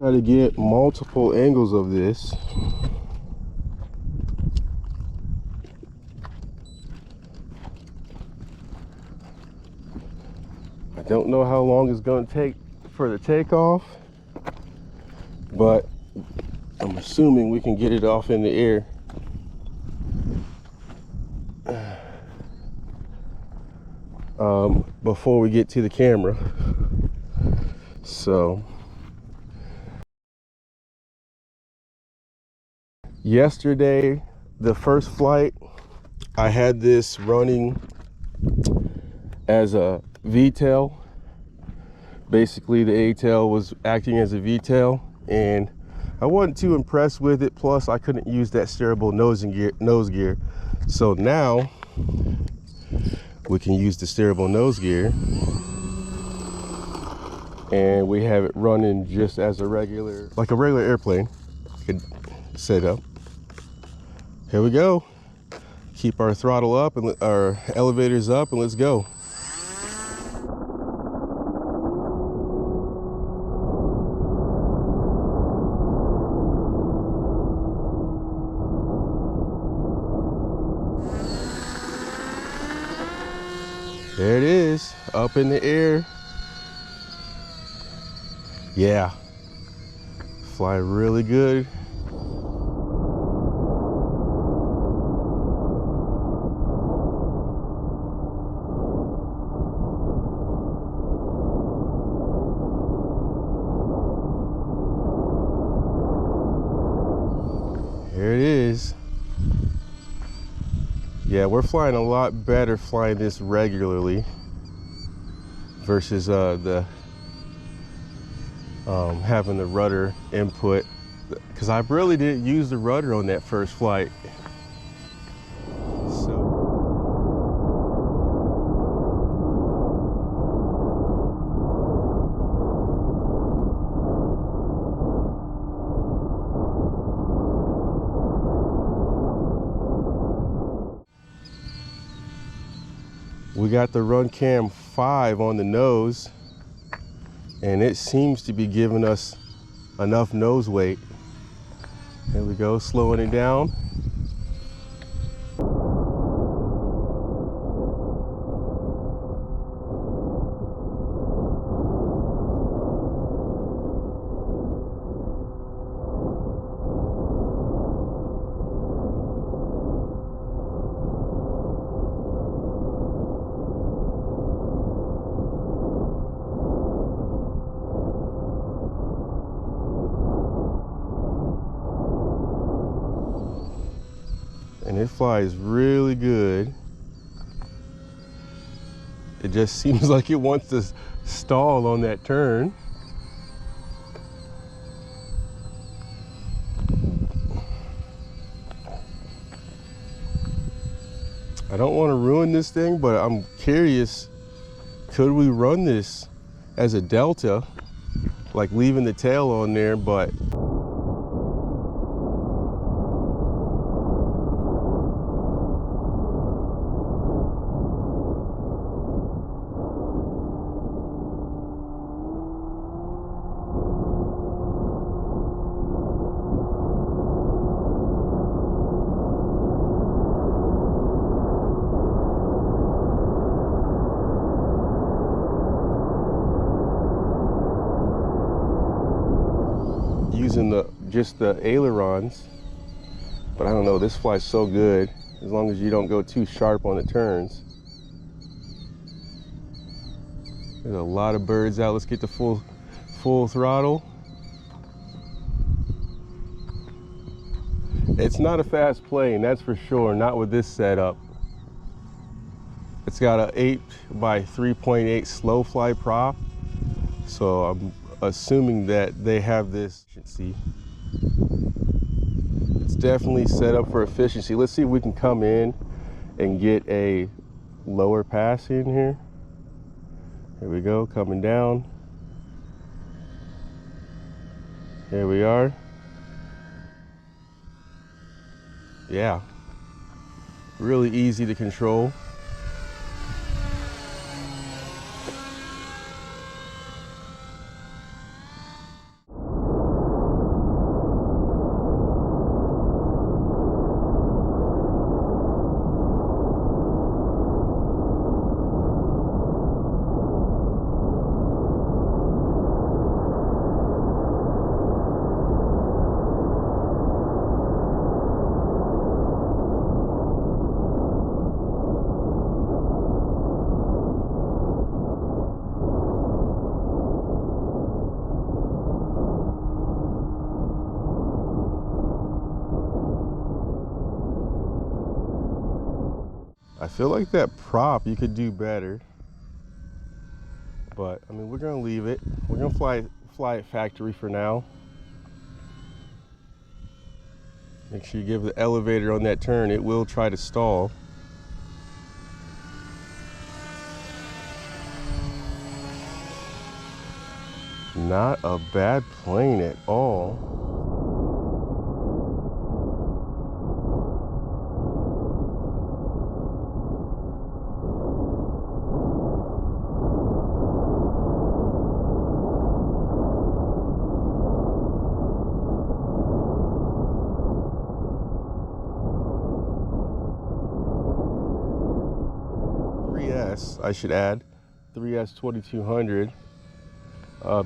Try to get multiple angles of this. I don't know how long it's going to take for the takeoff, but I'm assuming we can get it off in the air. Before we get to the camera. So yesterday, the first flight, I had this running as a V-tail. Basically the A-tail was acting as a V-tail, and I wasn't too impressed with it. Plus I couldn't use that steerable nose gear. So now we can use the steerable nose gear, and we have it running just as a regular, like a regular airplane could set up. Here we go. Keep our throttle up and our elevators up, and let's go. There it is, up in the air. Yeah, fly really good. There it is. Yeah, we're flying a lot better flying this regularly versus having the rudder input, because I really didn't use the rudder on that first flight. So we got the Run Cam 5 on the nose, and it seems to be giving us enough nose weight. There we go, slowing it down. And it flies really good. It just seems like it wants to stall on that turn. I don't want to ruin this thing, but I'm curious, could we run this as a delta, like leaving the tail on there, but using just the ailerons. But I don't know, this flies so good as long as you don't go too sharp on the turns. There's a lot of birds out. Let's get the full throttle. It's not a fast plane, that's for sure, not with this setup. It's got an 8 by 3.8 slow fly prop, so I'm assuming that they have this efficiency. It's definitely set up for efficiency. Let's see if we can come in and get a lower pass in here. Here we go, coming down. Here we are. Yeah, really easy to control. feel like that prop you could do better, but I mean, we're gonna leave it. We're gonna fly it factory for now. Make sure you give the elevator on that turn. It will try to stall. Not a bad plane at all. I should add 3S 2200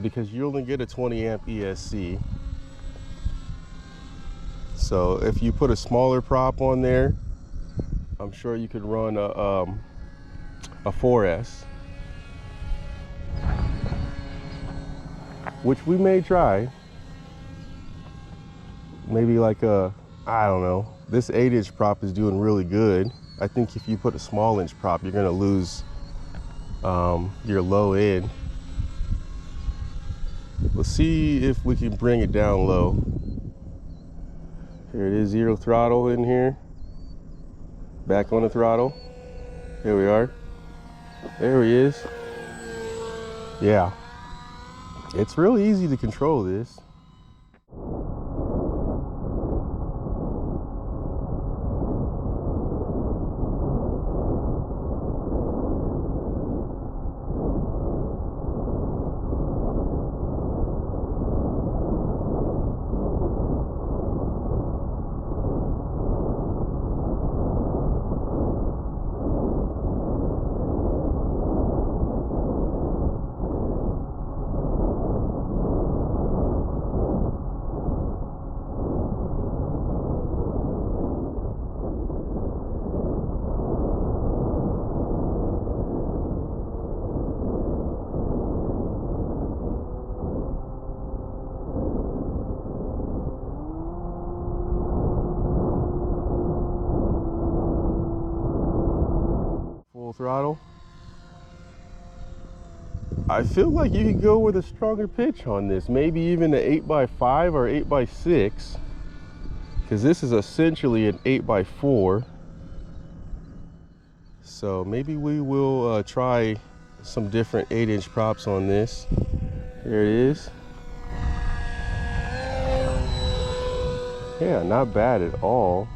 because you only get a 20 amp ESC. So if you put a smaller prop on there, I'm sure you could run a 4S, which we may try. Maybe like I don't know. This 8-inch prop is doing really good. I think if you put a small inch prop, you're gonna lose your low end. We'll see if we can bring it down low. Here it is, 0 throttle in here. Back on the throttle. Here we are. There he is. Yeah. It's really easy to control this. Throttle. I feel like you could go with a stronger pitch on this, maybe even an 8x5 or 8x6, because this is essentially an 8x4. So maybe we will try some different 8-inch props on this. Here it is. Yeah, not bad at all.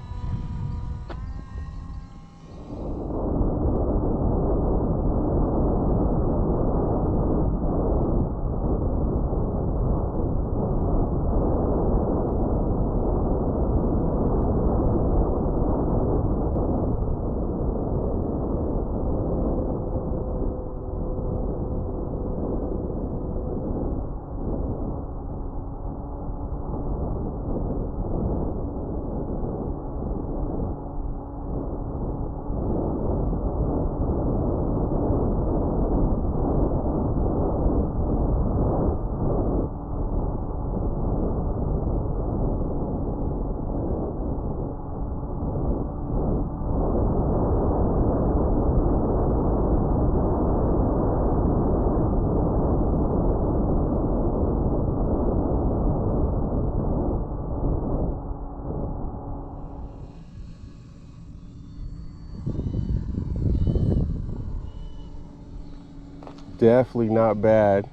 Definitely not bad.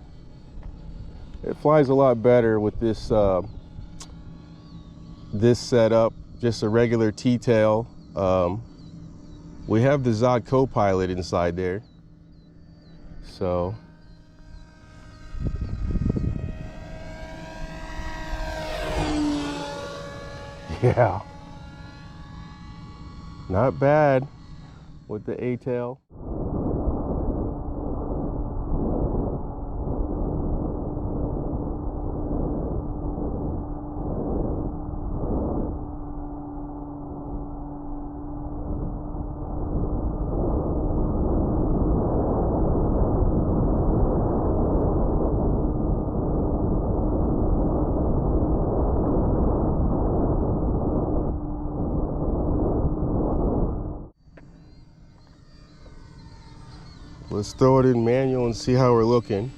It flies a lot better with this this setup, just a regular T-tail. We have the Zod Copilot inside there, so yeah, not bad with the A-tail. Let's throw it in manual and see how we're looking.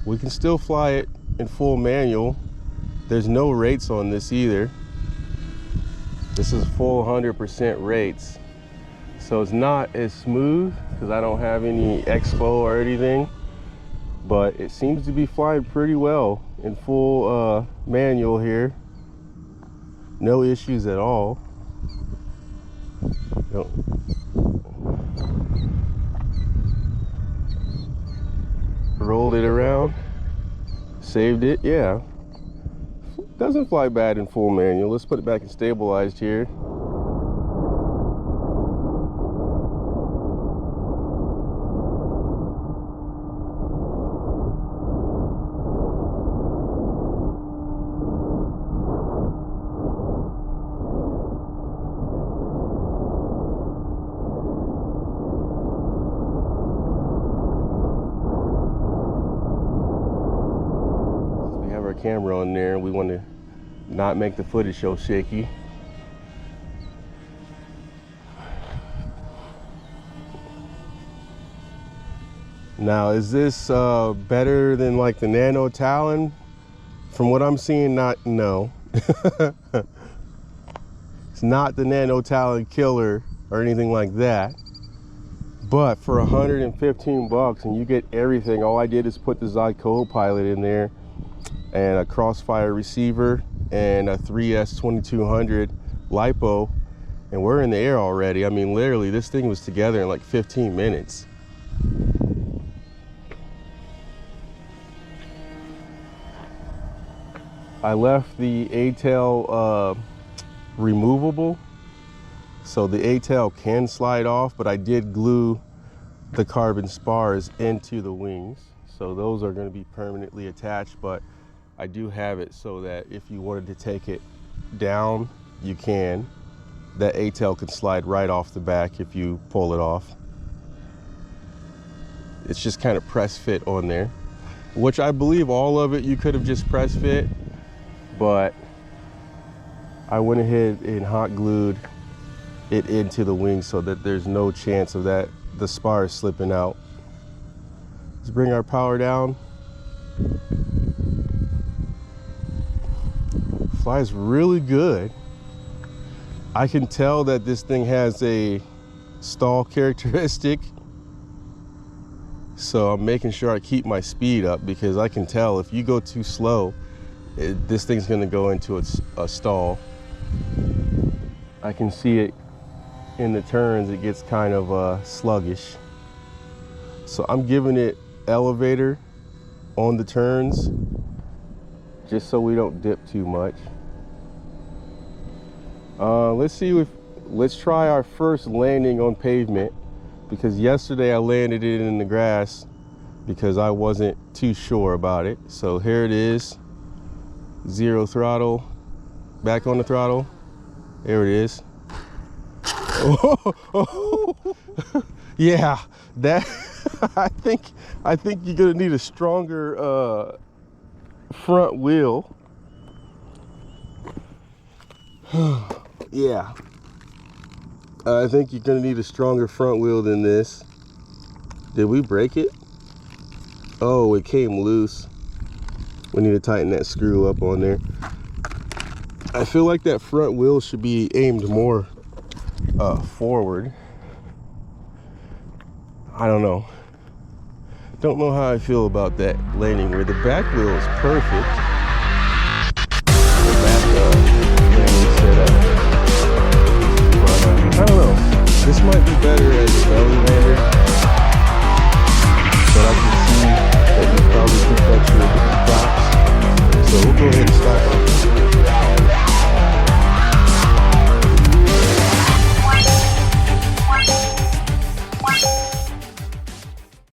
We can still fly it in full manual. There's no rates on this either. This is full 100% rates. So it's not as smooth because I don't have any expo or anything, but it seems to be flying pretty well in full manual here. No issues at all. Nope. Rolled it around, saved it, yeah. Doesn't fly bad in full manual. Let's put it back in stabilized here. Camera on there. We want to not make the footage so shaky. Now, is this better than like the Nano Talon? From what I'm seeing, no. It's not the Nano Talon killer or anything like that. But for 115 bucks and you get everything, all I did is put the Co-Pilot in there and a Crossfire receiver and a 3S 2200 LiPo, and we're in the air already. I mean, literally, this thing was together in like 15 minutes. I left the A-tail removable, so the A-tail can slide off, but I did glue the carbon spars into the wings, so those are going to be permanently attached. But I do have it so that if you wanted to take it down, you can. That A-tail can slide right off the back if you pull it off. It's just kind of press fit on there, which I believe all of it you could have just press fit, but I went ahead and hot glued it into the wing so that there's no chance of the spars slipping out. Let's bring our power down. Flies really good. I can tell that this thing has a stall characteristic, so I'm making sure I keep my speed up, because I can tell if you go too slow, this thing's gonna go into a stall. I can see it in the turns, it gets kind of sluggish. So I'm giving it elevator on the turns, just so we don't dip too much. Let's try our first landing on pavement, because yesterday I landed it in the grass because I wasn't too sure about it. So here it is, 0 throttle, back on the throttle. There it is. Oh. Yeah, that I think you're gonna need a stronger front wheel. Yeah, I think you're gonna need a stronger front wheel than this. Did we break it? Oh, it came loose. We need to tighten that screw up on there. I feel like that front wheel should be aimed more forward. I don't know. Don't know how I feel about that landing where the back wheel is perfect. The back landing setup. But I don't know. This might be better as a belly lander.